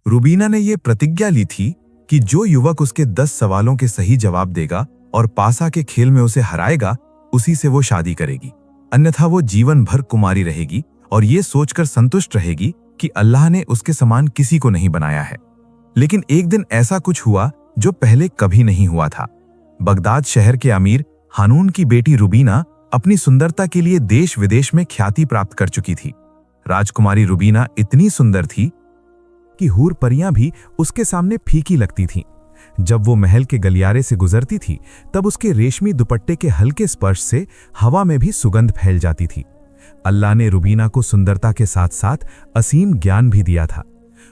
रुबीना ने यह प्रतिज्ञा ली थी कि जो युवक उसके 10 सवालों के सही जवाब देगा और पासा के खेल में उसे हराएगा, उसी से वो शादी करेगी। अन्यथा वो जीवन भर कुमारी रहेगी और ये सोचकर संतुष्ट रहेगी कि अल्लाह ने उसके समान किसी को नहीं बनाया है। लेकिन एक दिन ऐसा कुछ हुआ जो पहले कभी नहीं हुआ था। बगदाद शहर के अमीर हानून की बेटी रुबीना अपनी सुंदरता के लिए देश विदेश में ख्याति प्राप्त कर चुकी थी। राजकुमारी रुबीना इतनी सुंदर थी कि हूर परियां भी उसके सामने फीकी लगती थीं। जब वो महल के गलियारे से गुजरती थी, तब उसके रेशमी दुपट्टे के हल्के स्पर्श से हवा में भी सुगंध फैल जाती थी। अल्लाह ने रुबीना को सुंदरता के साथ साथ असीम ज्ञान भी दिया था।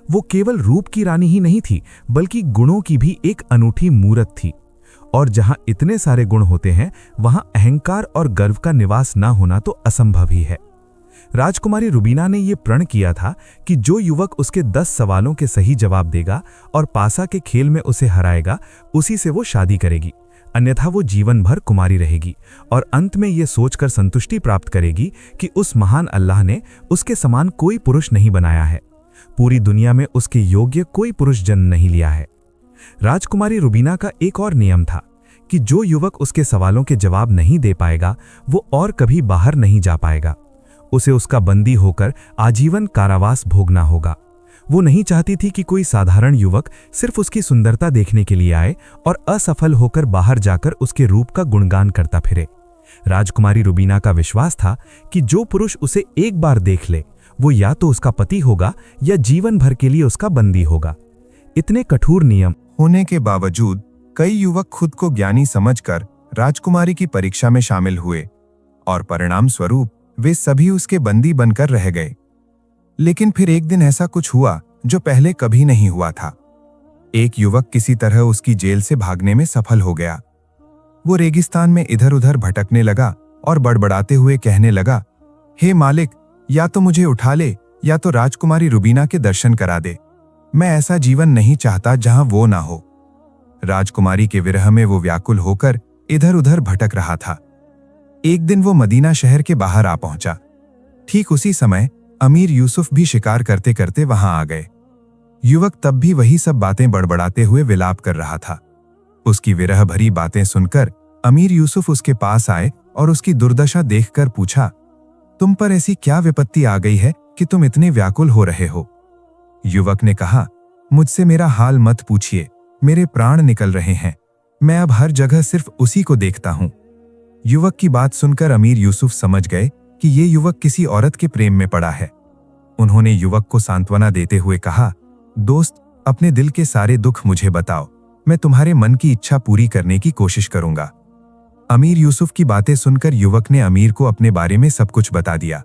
वो केवल रूप की रानी ही नहीं थी, बल्कि गुणों की भी एक अनूठी मूरत थी। और जहां इतने सारे गुण होते हैं, वहां अहंकार और गर्व का निवास ना होना तो असंभव ही है। राजकुमारी रुबीना ने यह प्रण किया था कि जो युवक उसके 10 सवालों के सही जवाब देगा और पासा के खेल में उसे हराएगा, उसी से वो शादी करेगी। अन्यथा वो जीवन भर कुमारी रहेगी और अंत में ये सोचकर संतुष्टि प्राप्त करेगी कि उस महान अल्लाह ने उसके समान कोई पुरुष नहीं बनाया है। पूरी दुनिया में उसके योग्य कोई पुरुष जन्म नहीं लिया है। राजकुमारी रुबीना का एक और नियम था कि जो युवक उसके सवालों के जवाब नहीं दे पाएगा, वो और कभी बाहर नहीं जा पाएगा। उसे उसका बंदी होकर आजीवन कारावास भोगना होगा। वो नहीं चाहती थी कि कोई साधारण युवक सिर्फ उसकी सुंदरता देखने के लिए आए और असफल होकर बाहर जाकर उसके रूप का गुणगान करता फिरे। राजकुमारी रुबीना का विश्वास था कि जो पुरुष उसे एक बार देख ले, वो या तो उसका पति होगा या जीवन भर के लिए उसका बंदी होगा। इतने कठोर नियम होने के बावजूद कई युवक खुद को ज्ञानी समझकर राजकुमारी की परीक्षा में शामिल हुए और परिणाम स्वरूप वे सभी उसके बंदी बनकर रह गए। लेकिन फिर एक दिन ऐसा कुछ हुआ जो पहले कभी नहीं हुआ था। एक युवक किसी तरह उसकी जेल से भागने में सफल हो गया। वो रेगिस्तान में इधर उधर भटकने लगा और बड़बड़ाते हुए कहने लगा, हे मालिक, या तो मुझे उठा ले या तो राजकुमारी रुबीना के दर्शन करा दे। मैं ऐसा जीवन नहीं चाहता जहां वो ना हो। राजकुमारी के विरह में वो व्याकुल होकर इधर उधर भटक रहा था। एक दिन वो मदीना शहर के बाहर आ पहुंचा। ठीक उसी समय अमीर यूसुफ भी शिकार करते करते वहां आ गए। युवक तब भी वही सब बातें बड़बड़ाते हुए विलाप कर रहा था। उसकी विरह भरी बातें सुनकर अमीर यूसुफ उसके पास आए और उसकी दुर्दशा देखकर पूछा, तुम पर ऐसी क्या विपत्ति आ गई है कि तुम इतने व्याकुल हो रहे हो? युवक ने कहा, मुझसे मेरा हाल मत पूछिए, मेरे प्राण निकल रहे हैं। मैं अब हर जगह सिर्फ उसी को देखता हूं। युवक की बात सुनकर अमीर यूसुफ समझ गए कि ये युवक किसी औरत के प्रेम में पड़ा है। उन्होंने युवक को सांत्वना देते हुए कहा, दोस्त, अपने दिल के सारे दुख मुझे बताओ, मैं तुम्हारे मन की इच्छा पूरी करने की कोशिश करूंगा। अमीर यूसुफ की बातें सुनकर युवक ने अमीर को अपने बारे में सब कुछ बता दिया।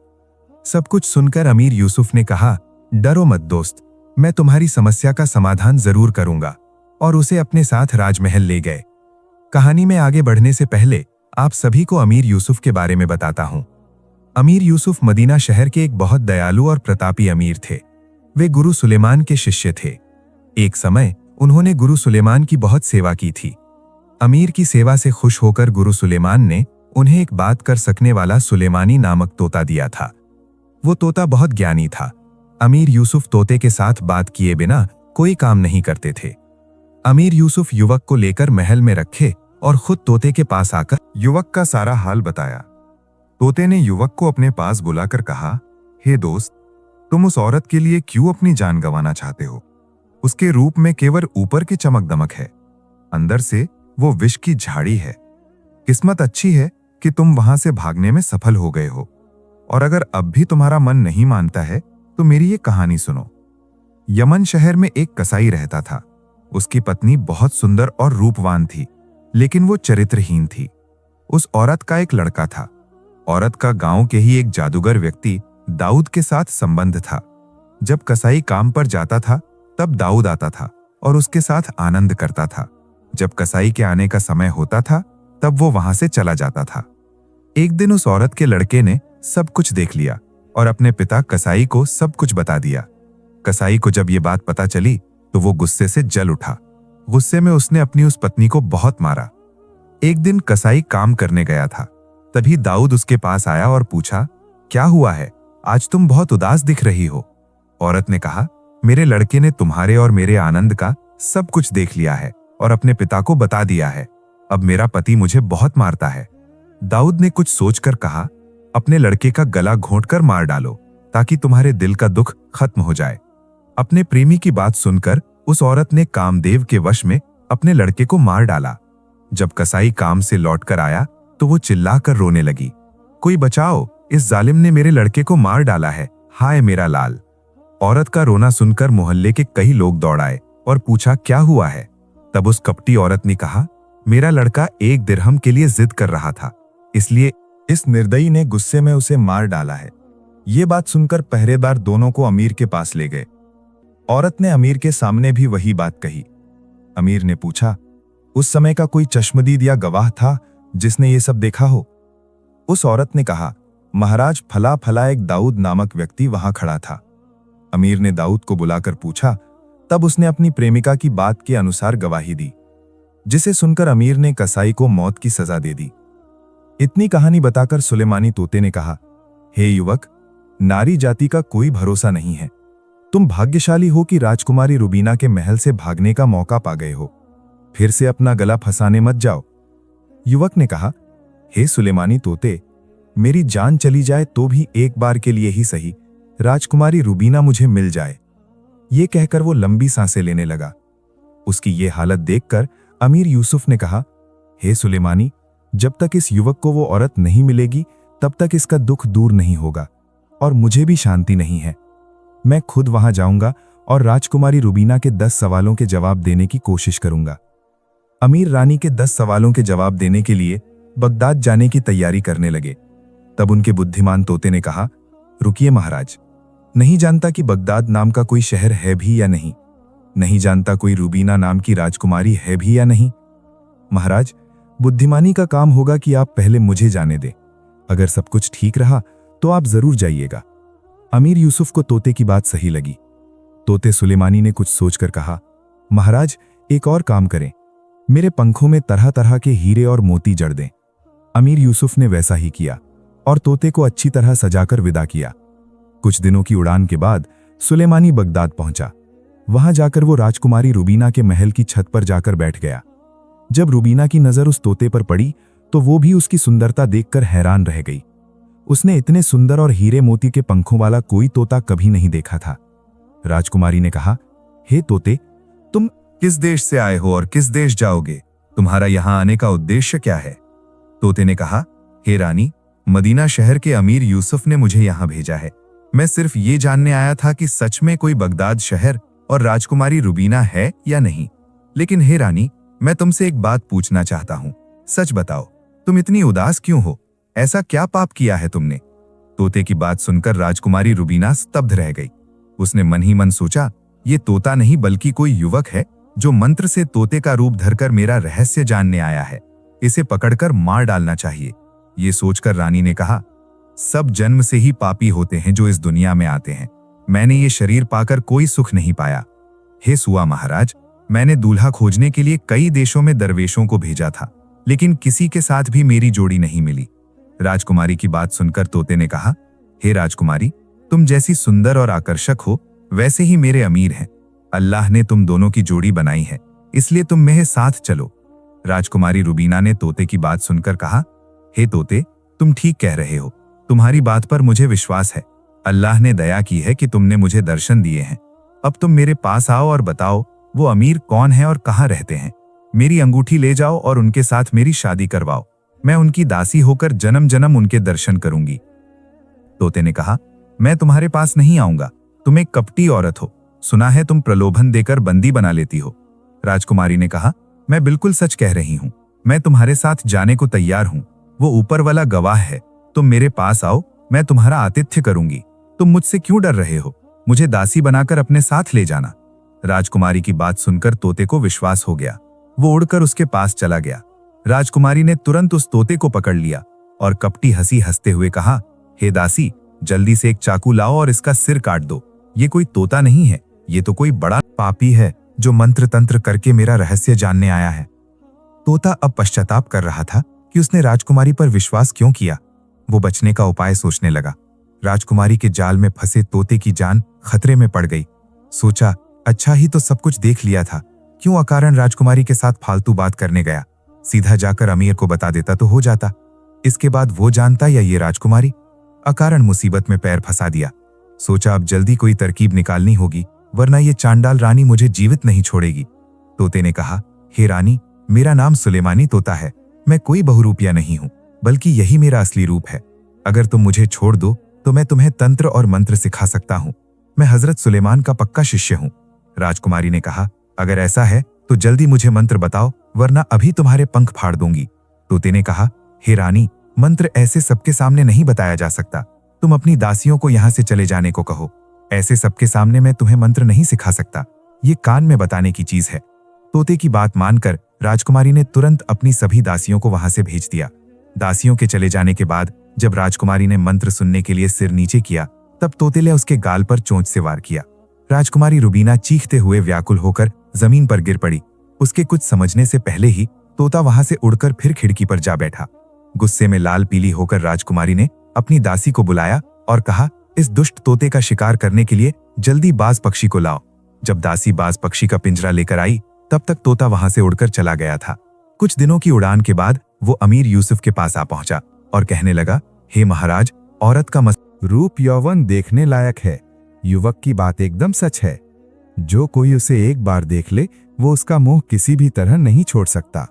सब कुछ सुनकर अमीर यूसुफ ने कहा, डरो मत दोस्त, मैं तुम्हारी समस्या का समाधान जरूर करूंगा, और उसे अपने साथ राजमहल ले गए। कहानी में आगे बढ़ने से पहले आप सभी को अमीर यूसुफ के बारे में बताता हूं। अमीर यूसुफ मदीना शहर के एक बहुत दयालु और प्रतापी अमीर थे। वे गुरु सुलेमान के शिष्य थे। एक समय उन्होंने गुरु सुलेमान की बहुत सेवा की थी। अमीर की सेवा से खुश होकर गुरु सुलेमान ने उन्हें एक बात कर सकने वाला सुलेमानी नामक तोता दिया था। वो तोता बहुत ज्ञानी था। अमीर यूसुफ तोते के साथ बात किए बिना कोई काम नहीं करते थे। अमीर यूसुफ युवक को लेकर महल में रखे और खुद तोते के पास आकर युवक का सारा हाल बताया। तोते ने युवक को अपने पास बुलाकर कहा, हे दोस्त, तुम उस औरत के लिए क्यों अपनी जान गंवाना चाहते हो? उसके रूप में केवल ऊपर की चमक दमक है, अंदर से वो विष की झाड़ी है। किस्मत अच्छी है कि तुम वहां से भागने में सफल हो गए हो, और अगर अब भी तुम्हारा मन नहीं मानता है तो मेरी ये कहानी सुनो। यमन शहर में एक कसाई रहता था। उसकी पत्नी बहुत सुंदर और रूपवान थी, लेकिन वो चरित्रहीन थी। उस औरत का एक लड़का था। औरत का गांव के ही एक जादूगर व्यक्ति दाऊद के साथ संबंध था। जब कसाई काम पर जाता था तब दाऊद आता था और उसके साथ आनंद करता था। जब कसाई के आने का समय होता था तब वो वहां से चला जाता था। एक दिन उस औरत के लड़के ने सब कुछ देख लिया और अपने पिता कसाई को सब कुछ बता दिया। कसाई को जब ये बात पता चली तो वो गुस्से से जल उठा। गुस्से में उसने अपनी उस पत्नी को बहुत मारा। एक दिन कसाई काम करने गया था। तभी दाऊद उसके पास आया और पूछा, क्या हुआ है? आज तुम बहुत उदास दिख रही हो। औरत ने कहा, मेरे लड़के ने तुम्हारे और मेरे आनंद का सब कुछ देख लिया है और अपने पिता को बता दिया है। अब मेरा पति मुझे बहुत मारता है। दाऊद ने कुछ सोचकर कहा, अपने लड़के का गला घोंटकर मार डालो ताकि तुम्हारे दिल का दुख खत्म हो जाए। अपने प्रेमी की बात सुनकर उस औरत ने कामदेव के वश में अपने लड़के को मार डाला। जब कसाई काम से लौटकर आया तो वो चिल्लाकर रोने लगी, कोई बचाओ, इस जालिम ने मेरे लड़के को मार डाला है, हाय मेरा लाल। औरत का रोना सुनकर मोहल्ले के कई लोग दौड़ आए और पूछा क्या हुआ है। तब उस कपटी औरत ने कहा, मेरा लड़का 1 दिरहम के लिए जिद कर रहा था, इसलिए इस निर्दयी ने गुस्से में उसे मार डाला है। ये बात सुनकर पहरेदार दोनों को अमीर के पास ले गए। औरत ने अमीर के सामने भी वही बात कही। अमीर ने पूछा, उस समय का कोई चश्मदीद या गवाह था जिसने ये सब देखा हो? उस औरत ने कहा, महाराज, फला फला एक दाऊद नामक व्यक्ति वहां खड़ा था। अमीर ने दाऊद को बुलाकर पूछा, तब उसने अपनी प्रेमिका की बात के अनुसार गवाही दी, जिसे सुनकर अमीर ने कसाई को मौत की सजा दे दी। इतनी कहानी बताकर सुलेमानी तोते ने कहा, हे युवक, नारी जाति का कोई भरोसा नहीं है। तुम भाग्यशाली हो कि राजकुमारी रुबीना के महल से भागने का मौका पा गए हो। फिर से अपना गला फंसाने मत जाओ। युवक ने कहा, हे सुलेमानी तोते, मेरी जान चली जाए तो भी एक बार के लिए ही सही राजकुमारी रुबीना मुझे मिल जाए। ये कहकर वो लंबी सांसें लेने लगा। उसकी ये हालत देखकर अमीर यूसुफ ने कहा, हे सुलेमानी, जब तक इस युवक को वो औरत नहीं मिलेगी तब तक इसका दुख दूर नहीं होगा और मुझे भी शांति नहीं है। मैं खुद वहां जाऊंगा और राजकुमारी रुबीना के 10 सवालों के जवाब देने की कोशिश करूंगा। अमीर रानी के 10 सवालों के जवाब देने के लिए बगदाद जाने की तैयारी करने लगे। तब उनके बुद्धिमान तोते ने कहा, रुकिए महाराज, नहीं जानता कि बगदाद नाम का कोई शहर है भी या नहीं। नहीं जानता कोई रुबीना नाम की राजकुमारी है भी या नहीं। महाराज, बुद्धिमानी का काम होगा कि आप पहले मुझे जाने दें। अगर सब कुछ ठीक रहा तो आप जरूर जाइएगा। अमीर यूसुफ को तोते की बात सही लगी। तोते सुलेमानी ने कुछ सोचकर कहा, महाराज, एक और काम करें, मेरे पंखों में तरह तरह के हीरे और मोती जड़ दें। अमीर यूसुफ ने वैसा ही किया और तोते को अच्छी तरह सजाकर विदा किया। कुछ दिनों की उड़ान के बाद सुलेमानी बगदाद पहुंचा। वहां जाकर वो राजकुमारी रुबीना के महल की छत पर जाकर बैठ गया। जब रुबीना की नजर उस तोते पर पड़ी तो वो भी उसकी सुंदरता देखकर हैरान रह गई। उसने इतने सुंदर और हीरे मोती के पंखों वाला कोई तोता कभी नहीं देखा था। राजकुमारी ने कहा, हे तोते, तुम किस देश से आए हो और किस देश जाओगे? तुम्हारा यहां आने का उद्देश्य क्या है? तोते ने कहा, हे रानी, मदीना शहर के अमीर यूसुफ ने मुझे यहां भेजा है। मैं सिर्फ ये जानने आया था कि सच में कोई बगदाद शहर और राजकुमारी रुबीना है या नहीं। लेकिन हे रानी, मैं तुमसे एक बात पूछना चाहता हूं। सच बताओ, तुम इतनी उदास क्यों हो? ऐसा क्या पाप किया है तुमने? तोते की बात सुनकर राजकुमारी रुबीना स्तब्ध रह गई। उसने मन ही मन सोचा, ये तोता नहीं बल्कि कोई युवक है जो मंत्र से तोते का रूप धरकर मेरा रहस्य जानने आया है। इसे पकड़कर मार डालना चाहिए। ये सोचकर रानी ने कहा, सब जन्म से ही पापी होते हैं जो इस दुनिया में आते हैं। मैंने ये शरीर पाकर कोई सुख नहीं पाया। हे सुआ महाराज, मैंने दूल्हा खोजने के लिए कई देशों में दरवेशों को भेजा था, लेकिन किसी के साथ भी मेरी जोड़ी नहीं मिली। राजकुमारी की बात सुनकर तोते ने कहा, हे राजकुमारी, तुम जैसी सुंदर और आकर्षक हो वैसे ही मेरे अमीर हैं। अल्लाह ने तुम दोनों की जोड़ी बनाई है, इसलिए तुम मेरे साथ चलो। राजकुमारी रुबीना ने तोते की बात सुनकर कहा, हे तोते, तुम ठीक कह रहे हो। तुम्हारी बात पर मुझे विश्वास है। अल्लाह ने दया की है कि तुमने मुझे दर्शन दिए हैं। अब तुम मेरे पास आओ और बताओ वो अमीर कौन है और कहाँ रहते हैं। मेरी अंगूठी ले जाओ और उनके साथ मेरी शादी करवाओ। मैं उनकी दासी होकर जन्म जन्म उनके दर्शन करूंगी। तोते ने कहा, मैं तुम्हारे पास नहीं आऊंगा। तुम एक कपटी औरत हो। सुना है तुम प्रलोभन देकर बंदी बना लेती हो। राजकुमारी ने कहा, मैं बिल्कुल सच कह रही हूँ। मैं तुम्हारे साथ जाने को तैयार हूँ। वो ऊपर वाला गवाह है। तुम मेरे पास आओ, मैं तुम्हारा आतिथ्य करूंगी। तुम मुझसे क्यों डर रहे हो? मुझे दासी बनाकर अपने साथ ले जाना। राजकुमारी की बात सुनकर तोते को विश्वास हो गया। वो उड़कर उसके पास चला गया। राजकुमारी ने तुरंत उस तोते को पकड़ लिया और कपटी हंसी हंसते हुए कहा, हे दासी, जल्दी से एक चाकू लाओ और इसका सिर काट दो। ये कोई तोता नहीं है, ये तो कोई बड़ा पापी है जो मंत्र तंत्र करके मेरा रहस्य जानने आया है। तोता अब पश्चाताप कर रहा था कि उसने राजकुमारी पर विश्वास क्यों किया। वो बचने का उपाय सोचने लगा। राजकुमारी के जाल में फंसे तोते की जान खतरे में पड़ गई। सोचा, अच्छा ही तो सब कुछ देख लिया था, क्यों अकारण राजकुमारी के साथ फालतू बात करने गया। सीधा जाकर अमीर को बता देता तो हो जाता। इसके बाद वो जानता या ये राजकुमारी। अकारण मुसीबत में पैर फंसा दिया। सोचा अब जल्दी कोई तरकीब निकालनी होगी, वरना ये चांडाल रानी मुझे जीवित नहीं छोड़ेगी। तोते ने कहा, हे रानी, मेरा नाम सुलेमानी तोता है। मैं कोई बहुरूपिया नहीं हूं, बल्कि यही मेरा असली रूप है। अगर तुम मुझे छोड़ दो तो मैं तुम्हें तंत्र और मंत्र सिखा सकता हूं। मैं हजरत सुलेमान का पक्का शिष्य हूं। राजकुमारी ने कहा, अगर ऐसा है तो जल्दी मुझे मंत्र बताओ, वरना अभी तुम्हारे पंख फाड़ दूंगी। तोते ने कहा, हे रानी, मंत्र ऐसे सबके सामने नहीं बताया जा सकता। तुम अपनी दासियों को यहां से चले जाने को कहो। ऐसे सबके सामने मैं तुम्हें मंत्र नहीं सिखा सकता। ये कान में बताने की चीज है। तोते की बात मानकर राजकुमारी ने तुरंत अपनी सभी दासियों को वहां से भेज दिया। दासियों के चले जाने के बाद जब राजकुमारी ने मंत्र सुनने के लिए सिर नीचे किया, तब तोते ने उसके गाल पर चोंच से वार किया। राजकुमारी रुबीना चीखते हुए व्याकुल होकर जमीन पर गिर पड़ी। उसके कुछ समझने से पहले ही तोता वहां से उड़कर फिर खिड़की पर जा बैठा। गुस्से में लाल पीली होकर राजकुमारी ने अपनी दासी को बुलाया और कहा, इस दुष्ट तोते का शिकार करने के लिए जल्दी बाज पक्षी को लाओ। जब दासी बाज पक्षी का पिंजरा लेकर आई, तब तक तोता वहां से उड़कर चला गया था। कुछ दिनों की उड़ान के बाद वो अमीर यूसुफ के पास आ पहुंचा और कहने लगा, हे महाराज, औरत का रूप यौवन देखने लायक है। युवक की बात एकदम सच है। जो कोई उसे एक बार देख ले, वो उसका मोह किसी भी तरह नहीं छोड़ सकता।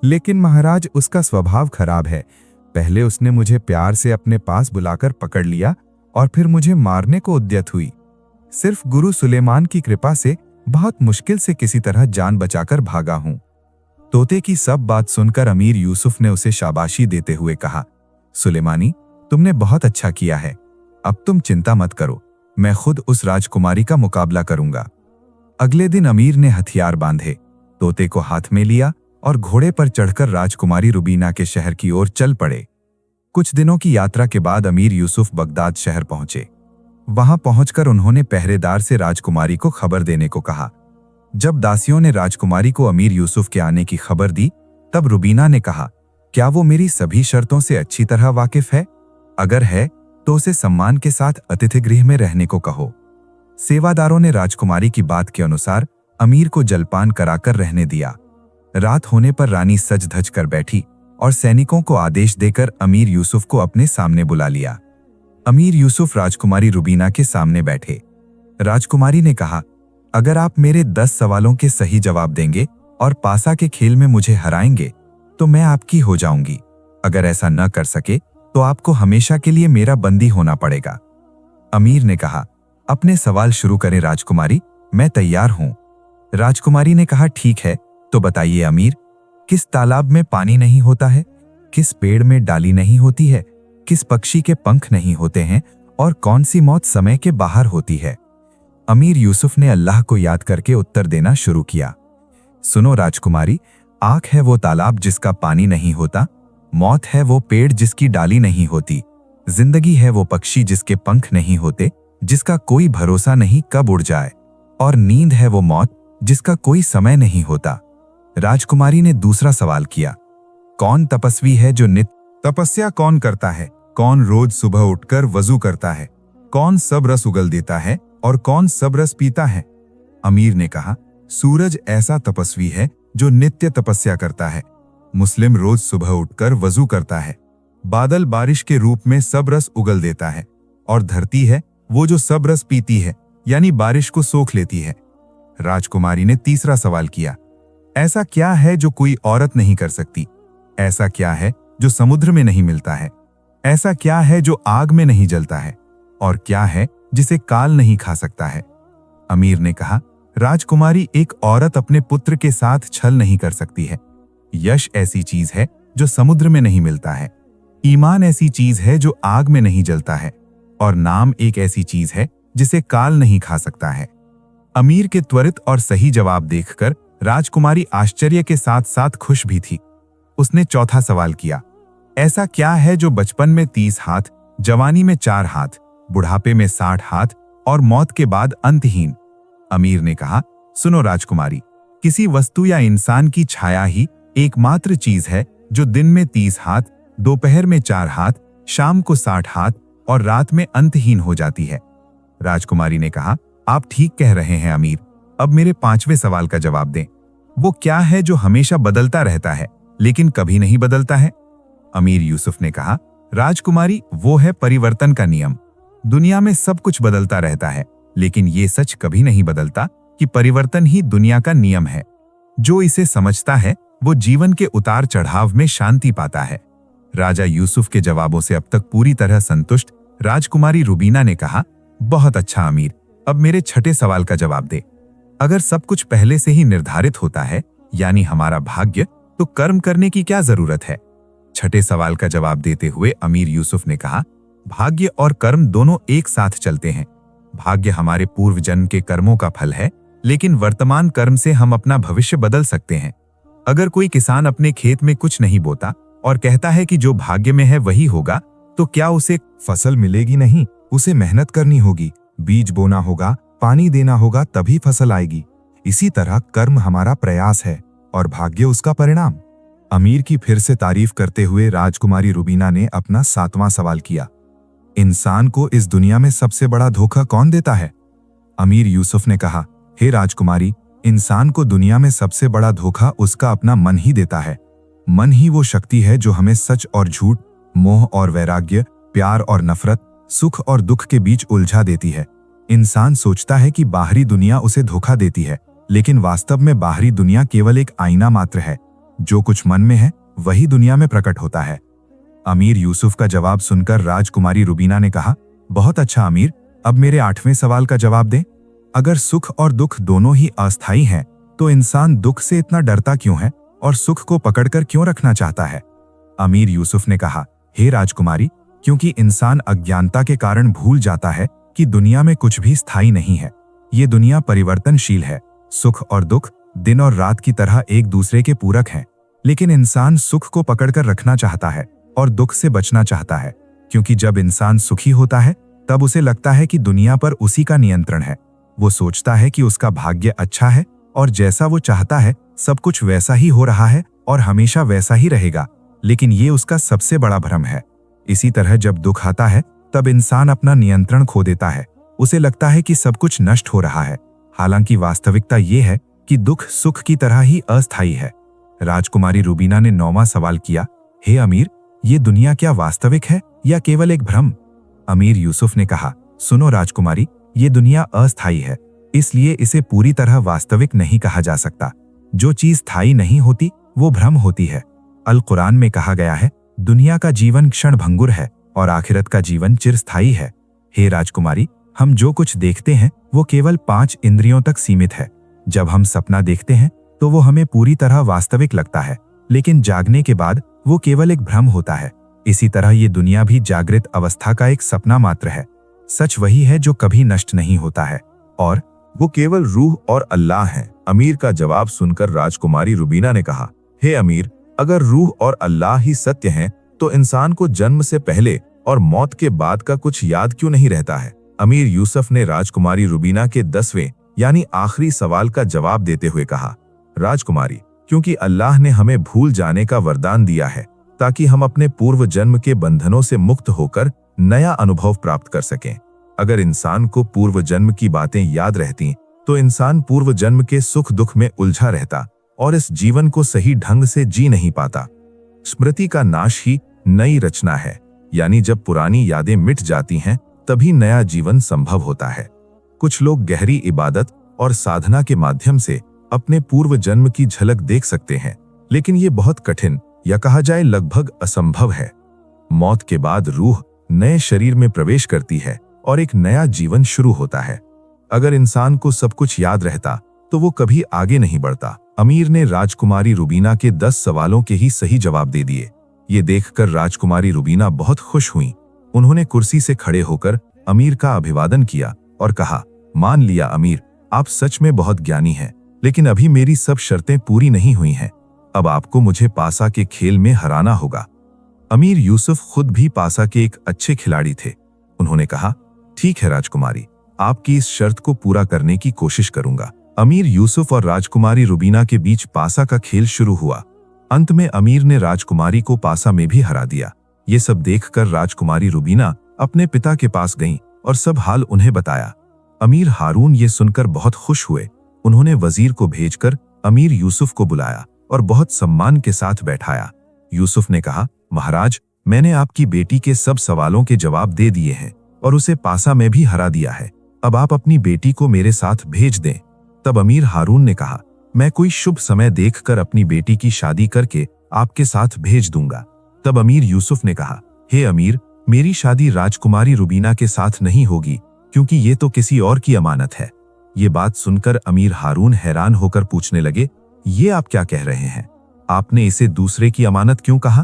लेकिन महाराज, उसका स्वभाव खराब है। पहले उसने मुझे प्यार से अपने पास बुलाकर पकड़ लिया और फिर मुझे मारने को उद्यत हुई। सिर्फ गुरु सुलेमान की कृपा से बहुत मुश्किल से किसी तरह जान बचाकर भागा हूं। तोते की सब बात सुनकर अमीर यूसुफ ने उसे शाबाशी देते हुए कहा, सुलेमानी, तुमने बहुत अच्छा किया है। अब तुम चिंता मत करो, मैं खुद उस राजकुमारी का मुकाबला करूंगा। अगले दिन अमीर ने हथियार बांधे, तोते को हाथ में लिया और घोड़े पर चढ़कर राजकुमारी रुबीना के शहर की ओर चल पड़े। कुछ दिनों की यात्रा के बाद अमीर यूसुफ बगदाद शहर पहुंचे। वहां पहुंचकर उन्होंने पहरेदार से राजकुमारी को खबर देने को कहा। जब दासियों ने राजकुमारी को अमीर यूसुफ के आने की खबर दी, तब रुबीना ने कहा, क्या वो मेरी सभी शर्तों से अच्छी तरह वाकिफ है? अगर है तो उसे सम्मान के साथ अतिथि गृह में रहने को कहो। सेवादारों ने राजकुमारी की बात के अनुसार अमीर को जलपान कराकर रहने दिया। रात होने पर रानी सज धज कर बैठी और सैनिकों को आदेश देकर अमीर यूसुफ को अपने सामने बुला लिया। अमीर यूसुफ राजकुमारी रुबीना के सामने बैठे। राजकुमारी ने कहा, अगर आप मेरे 10 सवालों के सही जवाब देंगे और पासा के खेल में मुझे हराएंगे तो मैं आपकी हो जाऊंगी। अगर ऐसा न कर सके तो आपको हमेशा के लिए मेरा बंदी होना पड़ेगा। अमीर ने कहा, अपने सवाल शुरू करें राजकुमारी, मैं तैयार हूं। राजकुमारी ने कहा, ठीक है, तो बताइए अमीर, किस तालाब में पानी नहीं होता है? किस पेड़ में डाली नहीं होती है? किस पक्षी के पंख नहीं होते हैं? और कौन सी मौत समय के बाहर होती है? अमीर यूसुफ ने अल्लाह को याद करके उत्तर देना शुरू किया। सुनो राजकुमारी, आंख है वो तालाब जिसका पानी नहीं होता, मौत है वो पेड़ जिसकी डाली नहीं होती, जिंदगी है वो पक्षी जिसके पंख नहीं होते, जिसका कोई भरोसा नहीं कब उड़ जाए, और नींद है वो मौत जिसका कोई समय नहीं होता। राजकुमारी ने दूसरा सवाल किया, कौन तपस्वी है जो नित्य तपस्या कौन करता है? कौन रोज सुबह उठकर वजू करता है? कौन सब रस उगल देता है और कौन सब रस पीता है? अमीर ने कहा, सूरज ऐसा तपस्वी है जो नित्य तपस्या करता है। मुस्लिम रोज सुबह उठकर वजू करता है। बादल बारिश के रूप में सब रस उगल देता है, और धरती है वो जो सब रस पीती है, यानी बारिश को सोख लेती है। राजकुमारी ने तीसरा सवाल किया, ऐसा क्या है जो कोई औरत नहीं कर सकती? ऐसा क्या है जो समुद्र में नहीं मिलता है? ऐसा क्या है जो आग में नहीं जलता है? और क्या है जिसे काल नहीं खा सकता है? अमीर ने कहा, राजकुमारी, एक औरत अपने पुत्र के साथ छल नहीं कर सकती है। यश ऐसी चीज है जो समुद्र में नहीं मिलता है। ईमान ऐसी चीज है जो आग में नहीं जलता है। और नाम एक ऐसी चीज है जिसे काल नहीं खा सकता है। अमीर के त्वरित और सही जवाब देखकर राजकुमारी आश्चर्य के साथ साथ खुश भी थी। उसने चौथा सवाल किया, ऐसा क्या है जो बचपन में 30 हाथ, जवानी में 4 हाथ, बुढ़ापे में 60 हाथ और मौत के बाद अंतहीन? अमीर ने कहा, सुनो राजकुमारी, किसी वस्तु या इंसान की छाया ही एकमात्र चीज है जो दिन में 30 हाथ, दोपहर में 4 हाथ, शाम को 60 हाथ और रात में अंतहीन हो जाती है। राजकुमारी ने कहा, आप ठीक कह रहे हैं अमीर। अब मेरे 5वें सवाल का जवाब दें। वो क्या है जो हमेशा बदलता रहता है लेकिन कभी नहीं बदलता है? अमीर यूसुफ ने कहा, राजकुमारी, वो है परिवर्तन का नियम। दुनिया में सब कुछ बदलता रहता है, लेकिन ये सच कभी नहीं बदलता कि परिवर्तन ही दुनिया का नियम है। जो इसे समझता है वो जीवन के उतार चढ़ाव में शांति पाता है। राजा यूसुफ के जवाबों से अब तक पूरी तरह संतुष्ट राजकुमारी रुबीना ने कहा, बहुत अच्छा अमीर, अब मेरे 6ठे सवाल का जवाब दे। अगर सब कुछ पहले से ही निर्धारित होता है, यानी हमारा भाग्य, तो कर्म करने की क्या जरूरत है? 6ठे सवाल का जवाब देते हुए अमीर यूसुफ ने कहा, भाग्य और कर्म दोनों एक साथ चलते हैं। भाग्य हमारे पूर्व जन्म के कर्मों का फल है, लेकिन वर्तमान कर्म से हम अपना भविष्य बदल सकते हैं। अगर कोई किसान अपने खेत में कुछ नहीं बोता और कहता है कि जो भाग्य में है वही होगा, तो क्या उसे फसल मिलेगी नहीं? उसे मेहनत करनी होगी, बीज बोना होगा, पानी देना होगा, तभी फसल आएगी। इसी तरह कर्म हमारा प्रयास है और भाग्य उसका परिणाम। अमीर की फिर से तारीफ करते हुए राजकुमारी रुबीना ने अपना 7वां सवाल किया, इंसान को इस दुनिया में सबसे बड़ा धोखा कौन देता है? अमीर यूसुफ ने कहा, हे राजकुमारी, इंसान को दुनिया में सबसे बड़ा धोखा उसका अपना मन ही देता है। मन ही वो शक्ति है जो हमें सच और झूठ, मोह और वैराग्य, प्यार और नफरत, सुख और दुख के बीच उलझा देती है। इंसान सोचता है कि बाहरी दुनिया उसे धोखा देती है, लेकिन वास्तव में बाहरी दुनिया केवल एक आईना मात्र है। जो कुछ मन में है वही दुनिया में प्रकट होता है। अमीर यूसुफ का जवाब सुनकर राजकुमारी रुबीना ने कहा, बहुत अच्छा अमीर, अब मेरे 8वें सवाल का जवाब दें। अगर सुख और दुख दोनों ही अस्थायी हैं, तो इंसान दुख से इतना डरता क्यों है और सुख को पकड़कर क्यों रखना चाहता है? अमीर यूसुफ ने कहा, हे राजकुमारी, क्योंकि इंसान अज्ञानता के कारण भूल जाता है कि दुनिया में कुछ भी स्थायी नहीं है। ये दुनिया परिवर्तनशील है। सुख और दुख दिन और रात की तरह एक दूसरे के पूरक हैं, लेकिन इंसान सुख को पकड़कर रखना चाहता है और दुख से बचना चाहता है, क्योंकि जब इंसान सुखी होता है तब उसे लगता है कि दुनिया पर उसी का नियंत्रण है। वो सोचता है कि उसका भाग्य अच्छा है और जैसा वो चाहता है सब कुछ वैसा ही हो रहा है और हमेशा वैसा ही रहेगा, लेकिन ये उसका सबसे बड़ा भ्रम है। इसी तरह जब दुख आता है तब इंसान अपना नियंत्रण खो देता है। उसे लगता है कि सब कुछ नष्ट हो रहा है, हालांकि वास्तविकता ये है कि दुख सुख की तरह ही अस्थायी है। राजकुमारी रुबीना ने 9वां सवाल किया, हे अमीर, ये दुनिया क्या वास्तविक है या केवल एक भ्रम? अमीर यूसुफ ने कहा, सुनो राजकुमारी, ये दुनिया अस्थायी है, इसलिए इसे पूरी तरह वास्तविक नहीं कहा जा सकता। जो चीज स्थायी नहीं होती वो भ्रम होती है। अल कुरान में कहा गया है, दुनिया का जीवन क्षणभंगुर है और आखिरत का जीवन चिरस्थायी है। हे राजकुमारी, हम जो कुछ देखते हैं वो केवल 5 इंद्रियों तक सीमित है। जब हम सपना देखते हैं तो वो हमें पूरी तरह वास्तविक लगता है, लेकिन जागने के बाद वो केवल एक भ्रम होता है। इसी तरह ये दुनिया भी जागृत अवस्था का एक सपना मात्र है। सच वही है जो कभी नष्ट नहीं होता है, और वो केवल रूह और अल्लाह हैं। अमीर का जवाब सुनकर राजकुमारी रुबीना ने कहा, हे अमीर, अगर रूह और अल्लाह ही सत्य हैं, तो इंसान को जन्म से पहले और मौत के बाद का कुछ याद क्यों नहीं रहता है? अमीर यूसुफ ने राजकुमारी रुबीना के 10वें यानी आखिरी सवाल का जवाब देते हुए कहा, राजकुमारी, क्योंकि अल्लाह ने हमें भूल जाने का वरदान दिया है ताकि हम अपने पूर्व जन्म के बंधनों से मुक्त होकर नया अनुभव प्राप्त कर सकें। अगर इंसान को पूर्व जन्म की बातें याद रहती तो इंसान पूर्व जन्म के सुख दुख में उलझा रहता और इस जीवन को सही ढंग से जी नहीं पाता। स्मृति का नाश ही नई रचना है, यानी जब पुरानी यादें मिट जाती हैं तभी नया जीवन संभव होता है। कुछ लोग गहरी इबादत और साधना के माध्यम से अपने पूर्व जन्म की झलक देख सकते हैं, लेकिन ये बहुत कठिन या कहा जाए लगभग असंभव है। मौत के बाद रूह नए शरीर में प्रवेश करती है और एक नया जीवन शुरू होता है। अगर इंसान को सब कुछ याद रहता तो वो कभी आगे नहीं बढ़ता। अमीर ने राजकुमारी रुबीना के 10 सवालों के ही सही जवाब दे दिए। ये देखकर राजकुमारी रुबीना बहुत खुश हुई। उन्होंने कुर्सी से खड़े होकर अमीर का अभिवादन किया और कहा, मान लिया अमीर, आप सच में बहुत ज्ञानी हैं, लेकिन अभी मेरी सब शर्तें पूरी नहीं हुई हैं। अब आपको मुझे पासा के खेल में हराना होगा। अमीर यूसुफ खुद भी पासा के एक अच्छे खिलाड़ी थे। उन्होंने कहा, ठीक है राजकुमारी, आपकी इस शर्त को पूरा करने की कोशिश करूंगा। अमीर यूसुफ और राजकुमारी रुबीना के बीच पासा का खेल शुरू हुआ। अंत में अमीर ने राजकुमारी को पासा में भी हरा दिया। ये सब देखकर राजकुमारी रुबीना अपने पिता के पास गईं और सब हाल उन्हें बताया। अमीर हारून ये सुनकर बहुत खुश हुए। उन्होंने वजीर को भेजकर अमीर यूसुफ को बुलाया और बहुत सम्मान के साथ बैठाया। यूसुफ ने कहा, महाराज, मैंने आपकी बेटी के सब सवालों के जवाब दे दिए हैं और उसे पासा में भी हरा दिया है। अब आप अपनी बेटी को मेरे साथ भेज दें। तब अमीर हारून ने कहा, मैं कोई शुभ समय देखकर अपनी बेटी की शादी करके आपके साथ भेज दूंगा। तब अमीर यूसुफ ने कहा, हे अमीर, मेरी शादी राजकुमारी रुबीना के साथ नहीं होगी, क्योंकि ये तो किसी और की अमानत है। ये बात सुनकर अमीर हारून हैरान होकर पूछने लगे, ये आप क्या कह रहे हैं? आपने इसे दूसरे की अमानत क्यों कहा?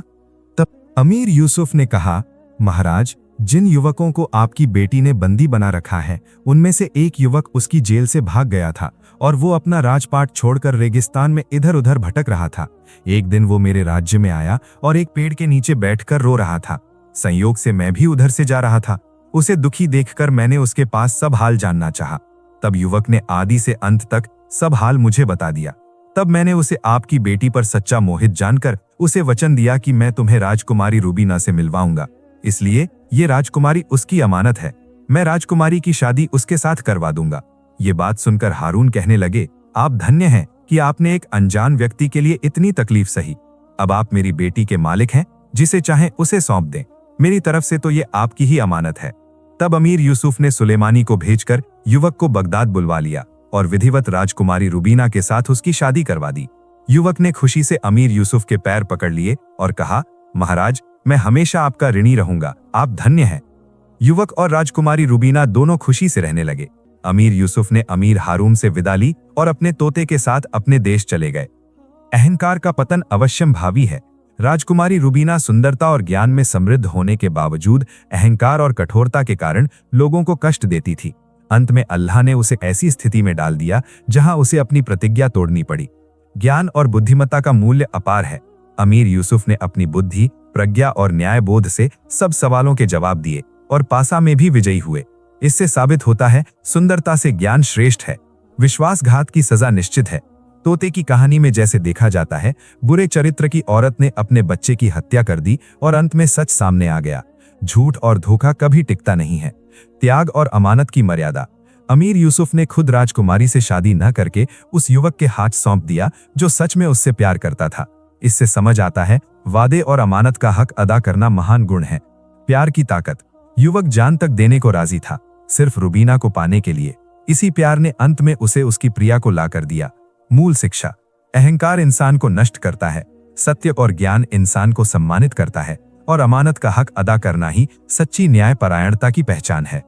तब अमीर यूसुफ ने कहा, महाराज, जिन युवकों को आपकी बेटी ने बंदी बना रखा है, उनमें से एक युवक उसकी जेल से भाग गया था और वो अपना राजपाट छोड़कर रेगिस्तान में इधर उधर भटक रहा था। एक दिन वो मेरे राज्य में आया और एक पेड़ के नीचे बैठकर रो रहा था। संयोग से मैं भी उधर से जा रहा था। उसे दुखी देखकर मैंने उसके पास सब हाल जानना चाहा। तब युवक ने आदि से अंत तक सब हाल मुझे बता दिया। तब मैंने उसे आपकी बेटी पर सच्चा मोहित जानकर उसे वचन दिया कि मैं तुम्हें राजकुमारी रुबीना से मिलवाऊंगा। इसलिए ये राजकुमारी उसकी अमानत है। मैं राजकुमारी की शादी उसके साथ करवा दूंगा। ये बात सुनकर हारून कहने लगे, आप धन्य हैं कि आपने एक अनजान व्यक्ति के लिए इतनी तकलीफ सही। अब आप मेरी बेटी के मालिक हैं, जिसे चाहें उसे सौंप दें। मेरी तरफ से तो ये आपकी ही अमानत है। तब अमीर यूसुफ ने सुलेमानी को भेजकर युवक को बगदाद बुलवा लिया और विधिवत राजकुमारी रुबीना के साथ उसकी शादी करवा दी। युवक ने खुशी से अमीर यूसुफ के पैर पकड़ लिए और कहा, महाराज, मैं हमेशा आपका ऋणी रहूंगा, आप धन्य हैं। युवक और राजकुमारी रुबीना दोनों खुशी से रहने लगे। अमीर यूसुफ ने अमीर हारून से विदा ली और अपने तोते के साथ अपने देश चले गए। अहंकार का पतन अवश्यम भावी है। राजकुमारी रुबीना सुंदरता और ज्ञान में समृद्ध होने के बावजूद अहंकार और कठोरता के कारण लोगों को कष्ट देती थी। अंत में अल्लाह ने उसे ऐसी स्थिति में डाल दिया जहां उसे अपनी प्रतिज्ञा तोड़नी पड़ी। ज्ञान और बुद्धिमत्ता का मूल्य अपार है। अमीर यूसुफ ने अपनी बुद्धि, प्रज्ञा और न्यायबोध से सब सवालों के जवाब दिए और पासा में भी विजयी हुए। इससे साबित होता है, सुंदरता से ज्ञान श्रेष्ठ है। विश्वासघात की सजा निश्चित है। तोते की कहानी में जैसे देखा जाता है, बुरे चरित्र की औरत ने अपने बच्चे की हत्या कर दी और अंत में सच सामने आ गया। झूठ और धोखा कभी टिकता नहीं है। त्याग और अमानत की मर्यादा। अमीर यूसुफ ने खुद राजकुमारी से शादी न करके उस युवक के हाथ सौंप दिया जो सच में उससे प्यार करता था। इससे समझ आता है, वादे और अमानत का हक अदा करना महान गुण है। प्यार की ताकत। युवक जान तक देने को राजी था, सिर्फ रुबीना को पाने के लिए। इसी प्यार ने अंत में उसे उसकी प्रिया को ला कर दिया। मूल शिक्षा। अहंकार इंसान को नष्ट करता है, सत्य और ज्ञान इंसान को सम्मानित करता है और अमानत का हक अदा करना ही सच्ची न्यायपरायणता की पहचान है।